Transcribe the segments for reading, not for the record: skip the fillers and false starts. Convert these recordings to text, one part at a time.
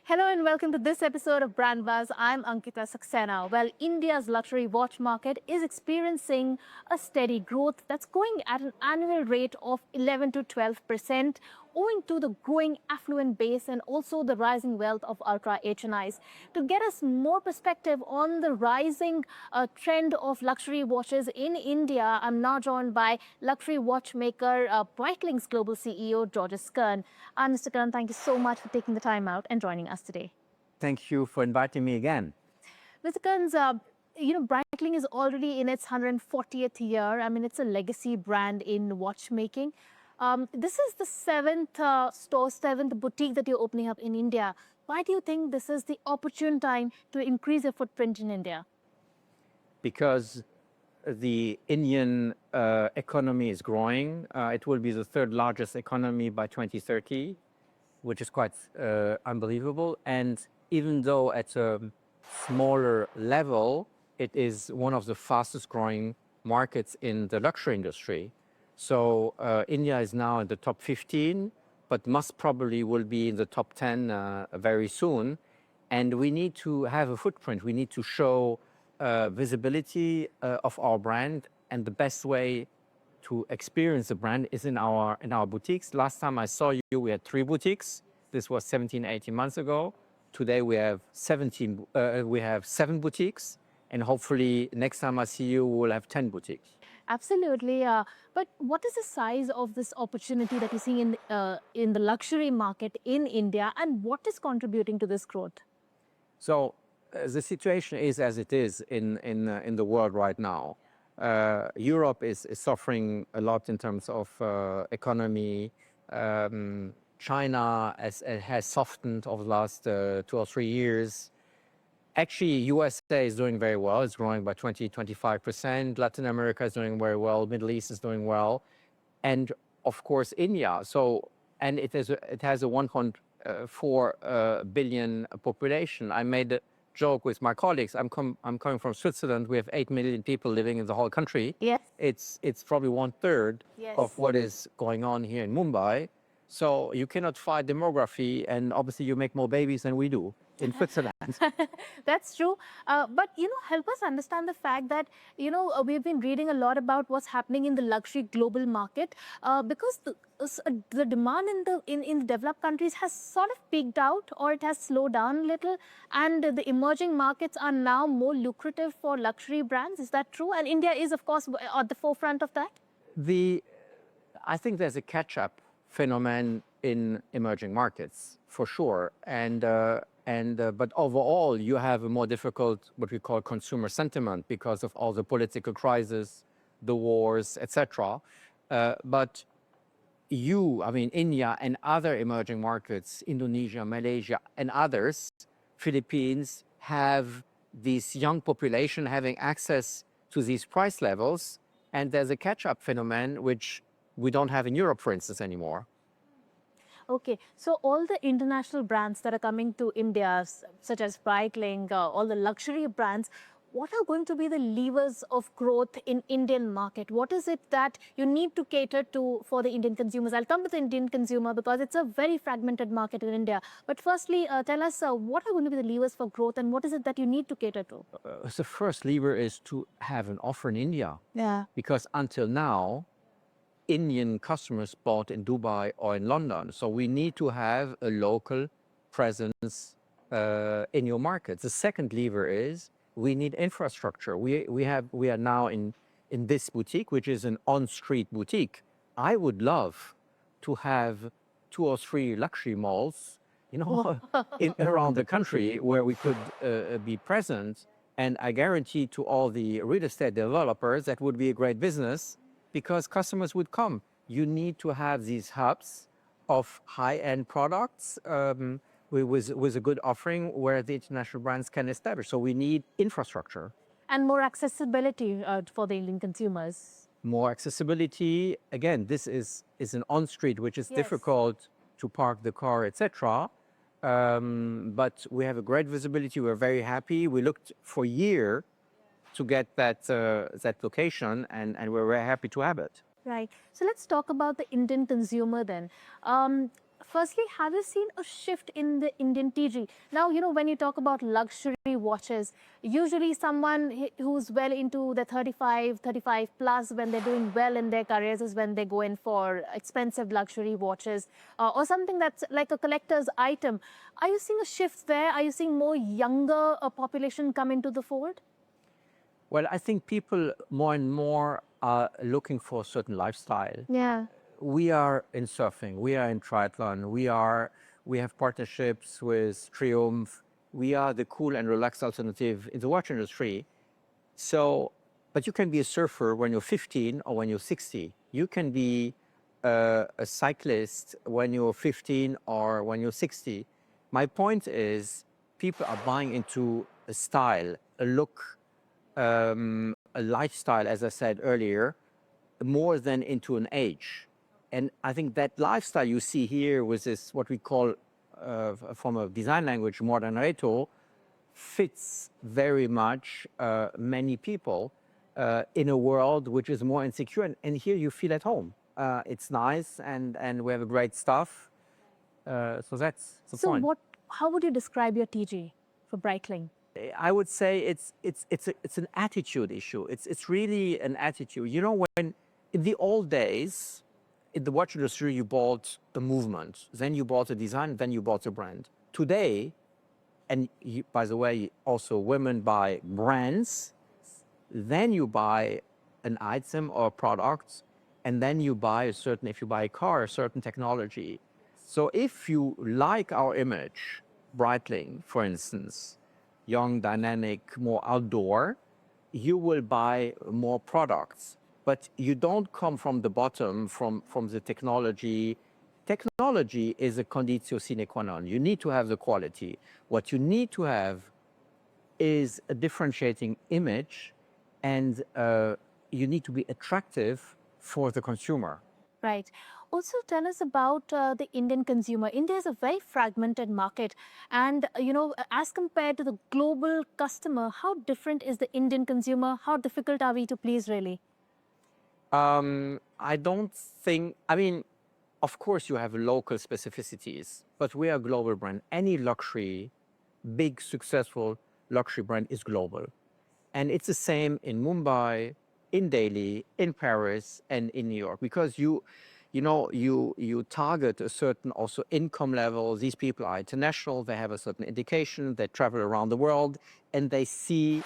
Hello and welcome to this episode of Brand Buzz. I'm Ankita Saxena. Well, India's luxury watch market is experiencing a steady growth that's going at an annual rate of 11 to 12%, owing to the growing affluent base and also the rising wealth of ultra HNIs. To get us more perspective on the rising trend of luxury watches in India, I'm now joined by luxury watchmaker Breitling's global CEO, Geogres Kern. Mr. Kern, thank you so much for taking the time out and joining us today. Thank you for inviting me again. Mr. Kearns, Breitling is already in its 140th year. I mean, it's a legacy brand in watchmaking. This is the seventh boutique that you're opening up in India. Why do you think this is the opportune time to increase your footprint in India? Because the Indian economy is growing. It will be the third largest economy by 2030, which is quite unbelievable. And even though at a smaller level, it is one of the fastest growing markets in the luxury industry. So India is now in the top 15, but most probably will be in the top 10 very soon. And we need to have a footprint. We need to show visibility of our brand, and the best way to experience the brand is in our boutiques. Last time I saw you, we had 3 boutiques. This was 17, 18 months ago. Today we have 7 boutiques, and hopefully next time I see you, we'll have 10 boutiques. Absolutely. But what is the size of this opportunity that you see in the luxury market in India, and what is contributing to this growth? So the situation is as it is in the world right now. Europe is suffering a lot in terms of economy. China has softened over the last 2 or 3 years. Actually, USA is doing very well. It's growing by 20-25%. Latin America is doing very well. Middle East is doing well. And of course, India. And it has a 1.4 billion population. I made a joke with my colleagues. I'm coming from Switzerland. We have 8 million people living in the whole country. Yes. It's probably 1/3 of what is going on here in Mumbai. So you cannot fight demography, and obviously you make more babies than we do in Switzerland. That's true. But, help us understand the fact that, we've been reading a lot about what's happening in the luxury global market because the demand in the developed countries has sort of peaked out, or it has slowed down a little, and the emerging markets are now more lucrative for luxury brands. Is that true? And India is, of course, at the forefront of that. I think there's a catch-up phenomenon in emerging markets for sure, but overall you have a more difficult what we call consumer sentiment because of all the political crisis, the wars, etc. But India and other emerging markets, Indonesia, Malaysia, and others, Philippines, have this young population having access to these price levels, and there's a catch-up phenomenon which we don't have in Europe, for instance, anymore. Okay, so all the international brands that are coming to India, such as Breitling, all the luxury brands, what are going to be the levers of growth in Indian market? What is it that you need to cater to for the Indian consumers? I'll come to the Indian consumer because it's a very fragmented market in India. But firstly, tell us what are going to be the levers for growth, and what is it that you need to cater to? The first lever is to have an offer in India. Yeah. Because until now, Indian customers bought in Dubai or in London. So we need to have a local presence in your market. The second lever is we need infrastructure. We are now in this boutique, which is an on-street boutique. I would love to have 2 or 3 luxury malls, around the country where we could be present. And I guarantee to all the real estate developers that would be a great business, because customers would come. You need to have these hubs of high-end products with a good offering where the international brands can establish. So we need infrastructure. And more accessibility for the Indian consumers. More accessibility. Again, this is an on-street, which is difficult to park the car, etc. But we have a great visibility. We're very happy. We looked for a year to get that location, and we're very happy to have it. Right. So let's talk about the Indian consumer then. firstly, have you seen a shift in the Indian TG? Now, when you talk about luxury watches, usually someone who's well into the 35 plus, when they're doing well in their careers, is when they go in for expensive luxury watches or something that's like a collector's item. Are you seeing a shift there? Are you seeing more younger population come into the fold? Well, I think people more and more are looking for a certain lifestyle. Yeah. We are in surfing, we are in triathlon, we have partnerships with Triumph. We are the cool and relaxed alternative in the watch industry. So, but you can be a surfer when you're 15 or when you're 60. You can be a cyclist when you're 15 or when you're 60. My point is, people are buying into a style, a look, a lifestyle, as I said earlier, more than into an age. And I think that lifestyle you see here with this, what we call, from a design language, modern retro, fits very much many people in a world which is more insecure. And here you feel at home. It's nice, and we have great stuff. So that's the point. How would you describe your TG for Breitling? I would say it's an attitude issue. It's really an attitude. You know, when in the old days, in the watch industry, you bought a movement, then you bought a design, then you bought a brand. Today, and by the way, also women buy brands, then you buy an item or a product, and then you buy a certain, if you buy a car, a certain technology. So if you like our image, Breitling, for instance, young, dynamic, more outdoor, you will buy more products. But you don't come from the bottom, from the technology. Technology is a conditio sine qua non. You need to have the quality. What you need to have is a differentiating image, and you need to be attractive for the consumer. Right. Also, tell us about the Indian consumer. India is a very fragmented market. And, as compared to the global customer, how different is the Indian consumer? How difficult are we to please, really? I don't think, I mean, of course you have local specificities, but we are a global brand. Any luxury, big, successful luxury brand is global. And it's the same in Mumbai, in Delhi, in Paris, and in New York, because you target a certain also income level. These people are international, they have a certain education, they travel around the world, and they see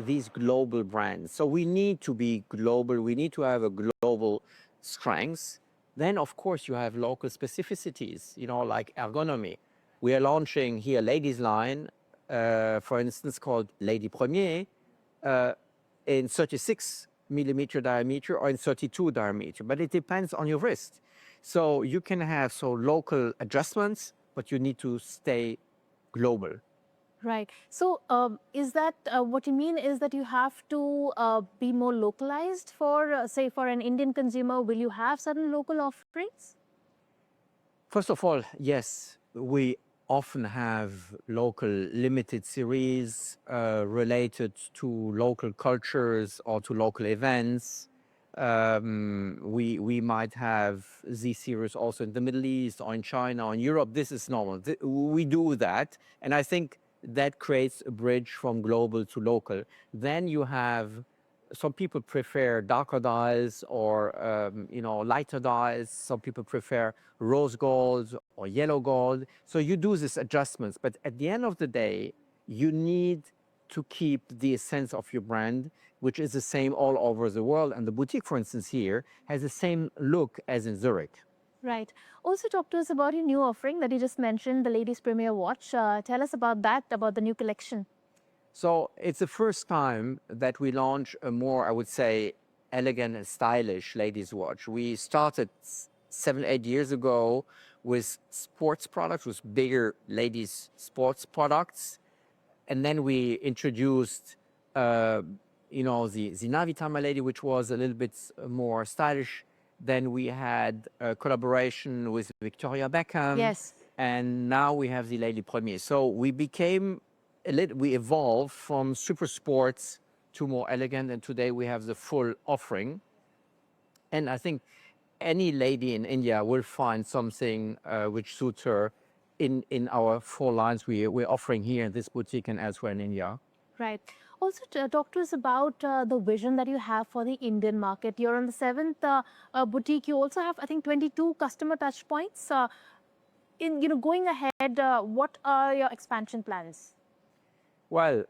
these global brands. So we need to be global, we need to have a global strengths. Then of course you have local specificities, like ergonomy. We are launching here a ladies line, for instance, called Lady Premier, in 36 millimeter diameter or in 32 diameter, but it depends on your wrist. So you can have local adjustments, but you need to stay global. Right. So, is that what you mean is that you have to be more localized for, say, for an Indian consumer? Will you have certain local offerings? First of all, yes, we often have local limited series related to local cultures or to local events. We might have these series also in the Middle East or in China or in Europe. This is normal. We do that. And I think that creates a bridge from global to local. Then you have, some people prefer darker dyes or lighter dyes. Some people prefer rose gold or yellow gold. So you do these adjustments, but at the end of the day, you need to keep the essence of your brand, which is the same all over the world. And the boutique, for instance, here has the same look as in Zurich. Right. Also, talk to us about your new offering that you just mentioned, the Ladies Premier Watch. Tell us about that, about the new collection. So it's the first time that we launch a more, I would say, elegant and stylish ladies' watch. We started 7-8 years ago with sports products, with bigger ladies' sports products. And then we introduced, the Navitama Lady, which was a little bit more stylish. Then we had a collaboration with Victoria Beckham. Yes. And now we have the Lady Premier. So we evolved from super sports to more elegant, and today we have the full offering. And I think any lady in India will find something which suits her in our 4 lines we're offering here in this boutique and elsewhere in India. Right. Also, talk to us about the vision that you have for the Indian market. You're on the seventh boutique. You also have, I think, 22 customer touch points. Going ahead, what are your expansion plans? Well,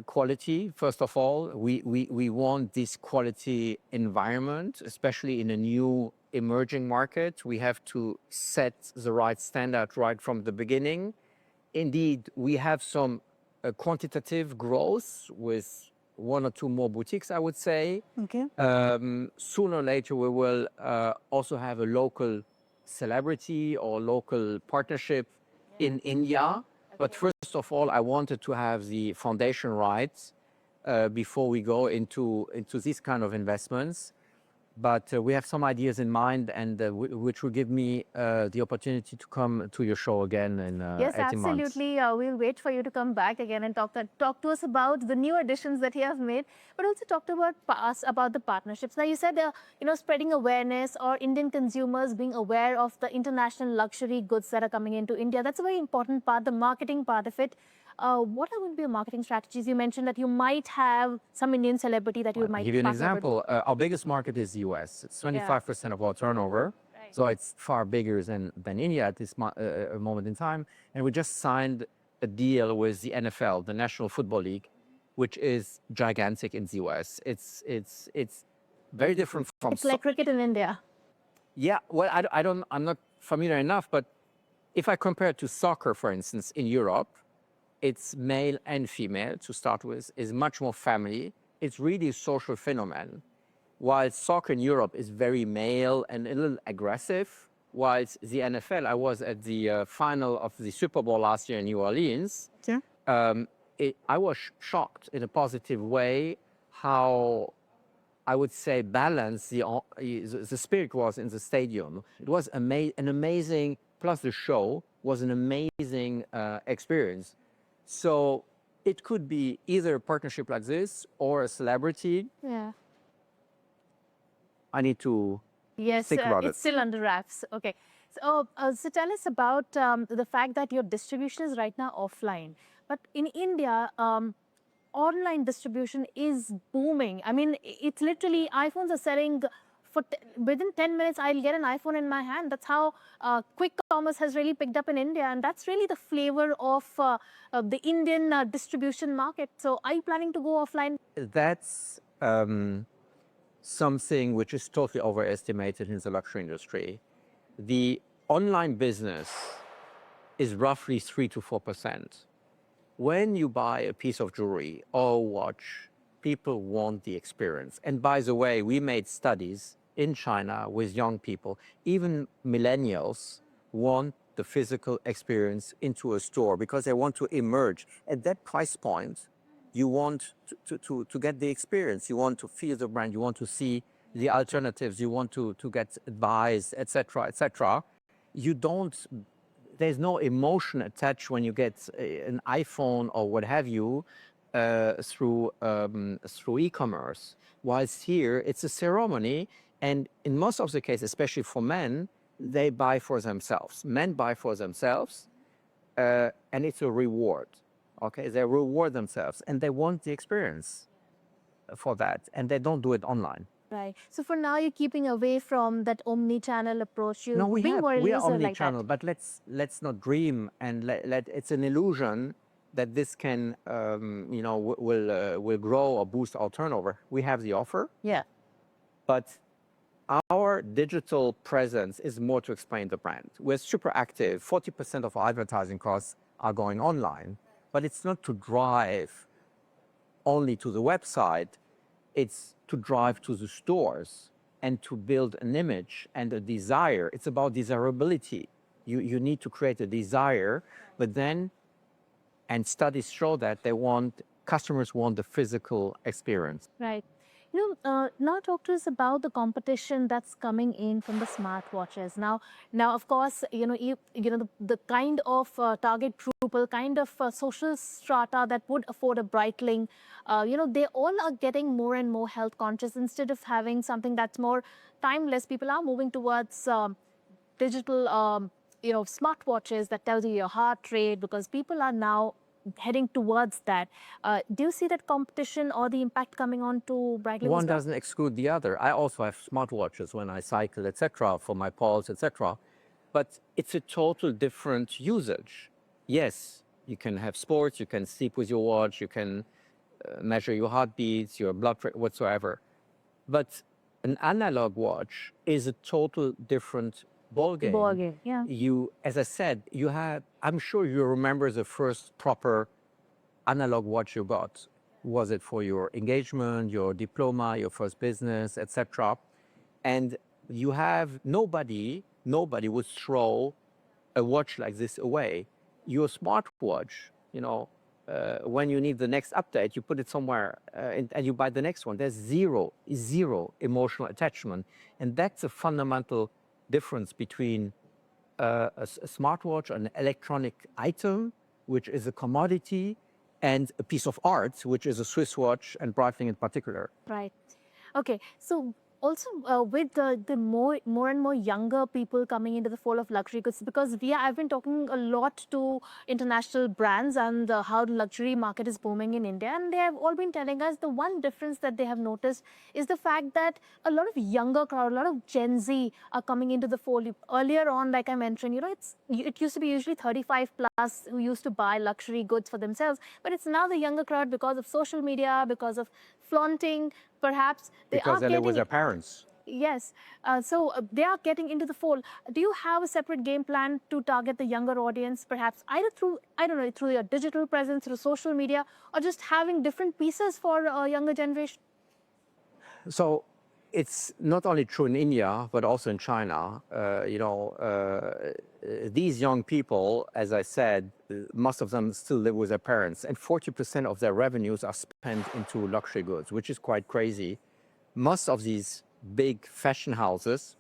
quality, first of all, we want this quality environment, especially in a new emerging market. We have to set the right standard right from the beginning. Indeed, we have some quantitative growth with 1 or 2 more boutiques, I would say. Okay. Sooner or later, we will also have a local celebrity or local partnership in India. But first of all, I wanted to have the foundation rights before we go into these kind of investments. But we have some ideas in mind, and which will give me the opportunity to come to your show again in Yes, 18 months. absolutely. We'll wait for you to come back again and talk to us about the new additions that you have made, but also talk to us about the partnerships. Now, you said spreading awareness or Indian consumers being aware of the international luxury goods that are coming into India. That's a very important part, the marketing part of it. What are going to be your marketing strategies? You mentioned that you might have some Indian celebrity that you might I'll give you an partner with. example. Our biggest market is the US. It's 25% of our turnover. Right. So it's far bigger than India at this moment in time. And we just signed a deal with the NFL, the National Football League, which is gigantic in the US. It's very different from. It's like cricket in India. Yeah, well, I'm not familiar enough, but if I compare it to soccer, for instance, in Europe, it's male and female to start with, is much more family. It's really a social phenomenon. While soccer in Europe is very male and a little aggressive, whilst the NFL, I was at the final of the Super Bowl last year in New Orleans. Yeah. I was shocked in a positive way how, I would say, balanced the spirit was in the stadium. It was an amazing, plus the show was an amazing experience. So it could be either a partnership like this or a celebrity. Yeah. I need to think about it's it. still under wraps. Okay. So tell us about the fact that your distribution is right now offline. But in India, online distribution is booming. I mean, it's literally iPhones are selling within 10 minutes, I'll get an iPhone in my hand. That's how quick commerce has really picked up in India. And that's really the flavor of the Indian distribution market. So are you planning to go offline? That's something which is totally overestimated in the luxury industry. The online business is roughly 3 to 4%. When you buy a piece of jewelry or a watch, people want the experience. And by the way, we made studies in China with young people. Even millennials want the physical experience into a store because they want to emerge. At that price point, you want to get the experience. You want to feel the brand. You want to see the alternatives. You want to get advice, etc., etc. You don't. There's no emotion attached when you get an iPhone or what have you through e-commerce. Whilst here, it's a ceremony, and in most of the cases, especially for men, they buy for themselves. Men buy for themselves, and it's a reward. Okay, they reward themselves, and they want the experience for that, and they don't do it online. Right. So for now, you're keeping away from that omni-channel approach. No, we are user omni-channel, like that. but let's not dream and it's an illusion that this can will grow or boost our turnover. We have the offer, Yeah. but our digital presence is more to explain the brand. We're super active. 40% of our advertising costs are going online, but it's not to drive only to the website. It's to drive to the stores and to build an image and a desire. It's about desirability. You need to create a desire, but then, and studies show that customers want the physical experience. Right. Now talk to us about the competition that's coming in from the smartwatches. Now, of course, the kind of target group, or kind of social strata that would afford a Breitling, they all are getting more and more health conscious. Instead of having something that's more timeless, people are moving towards digital, smartwatches that tells you your heart rate, because people are now heading towards that. Do you see that competition or the impact coming on to Breitling One as well? doesn't exclude the other. I also have smartwatches when I cycle, etc., for my pulse, etc. But it's a total different usage. Yes, you can have sports, you can sleep with your watch, you can measure your heartbeats, your blood pressure, whatsoever. But an analog watch is a total different ball game. Ballgame, yeah. You, as I said, you have. I'm sure you remember the first proper analog watch you got. Was it for your engagement, your diploma, your first business, etc.? And you have nobody would throw a watch like this away. Your smartwatch, when you need the next update, you put it somewhere and you buy the next one. There's zero emotional attachment. And that's a fundamental difference between a smartwatch, an electronic item, which is a commodity, and a piece of art, which is a Swiss watch and Breitling in particular. Right. Okay. So also with the more and more younger people coming into the fold of luxury goods, because I've been talking a lot to international brands and how the luxury market is booming in India, and they have all been telling us the one difference that they have noticed is the fact that a lot of younger crowd, a lot of Gen Z are coming into the fold. Earlier on, like I mentioned, it used to be usually 35 plus who used to buy luxury goods for themselves, but it's now the younger crowd, because of social media, because of flaunting, perhaps they Because are they live with getting. their parents. Yes, so they are getting into the fold. Do you have a separate game plan to target the younger audience, perhaps either through, I don't know, through your digital presence, through social media, or just having different pieces for a younger generation? So it's not only true in India, but also in China. These young people, as I said, most of them still live with their parents, and 40% of their revenues are spent into luxury goods, which is quite crazy. Most of these big fashion houses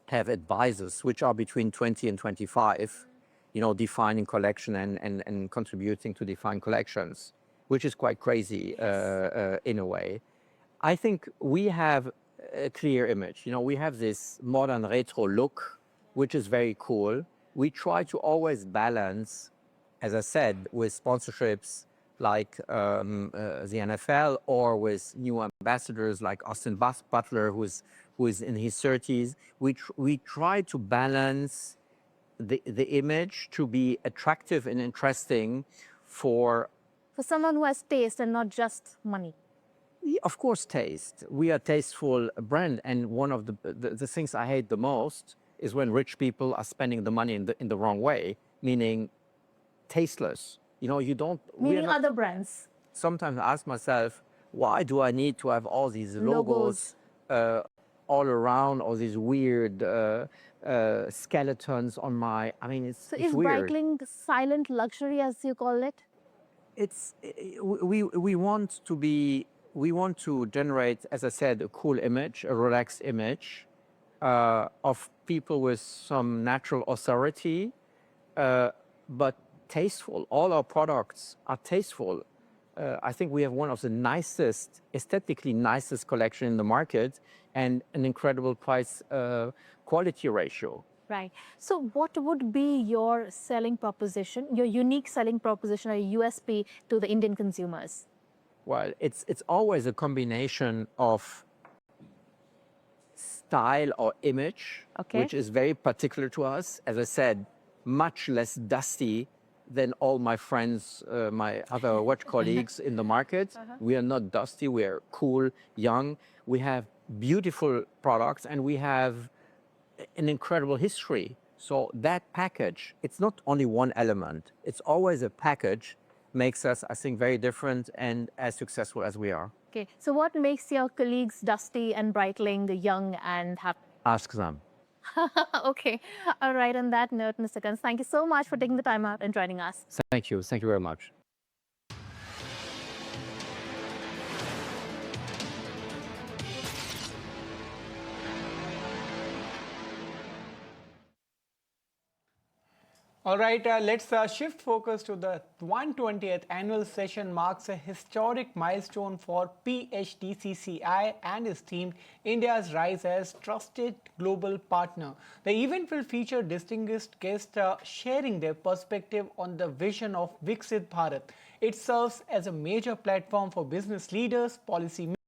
have advisors which are between 20 and 25, defining collection and contributing to define collections, which is quite crazy in a way. I think we have a clear image. We have this modern retro look, which is very cool. We try to always balance, as I said, with sponsorships like the NFL, or with new ambassadors like Austin Butler, who is in his 30s. We try to balance the image to be attractive and interesting for someone who has taste and not just money. Of course, taste. We are a tasteful brand, and one of the things I hate the most is when rich people are spending the money in the wrong way, meaning tasteless. You don't. Meaning other brands. Sometimes I ask myself, why do I need to have all these logos all around, all these weird skeletons on my? I mean, it's So is weird. Breitling silent luxury, as you call it? We want to generate, as I said, a cool image, a relaxed image of people with some natural authority, but tasteful. All our products are tasteful. I think we have one of the nicest, aesthetically nicest collection in the market, and an incredible price quality ratio. Right. So what would be your selling proposition, your unique selling proposition, or USP to the Indian consumers? Well, it's always a combination of style or image, which is very particular to us. As I said, much less dusty than all my friends, my other watch colleagues in the market. We are not dusty, we are cool, young. We have beautiful products, and we have an incredible history. So that package, it's not only one element, it's always a package, makes us, I think, very different and as successful as we are. Okay, so what makes your colleagues Dusty and Breitling young and happy? Ask them. Okay, all right, on that note, Mr. Kern, thank you so much for taking the time out and joining us. Thank you very much. All right, let's shift focus to the 120th annual session marks a historic milestone for PHDCCI and is themed India's Rise as Trusted Global Partner. The event will feature distinguished guests sharing their perspective on the vision of Viksit Bharat. It serves as a major platform for business leaders, policy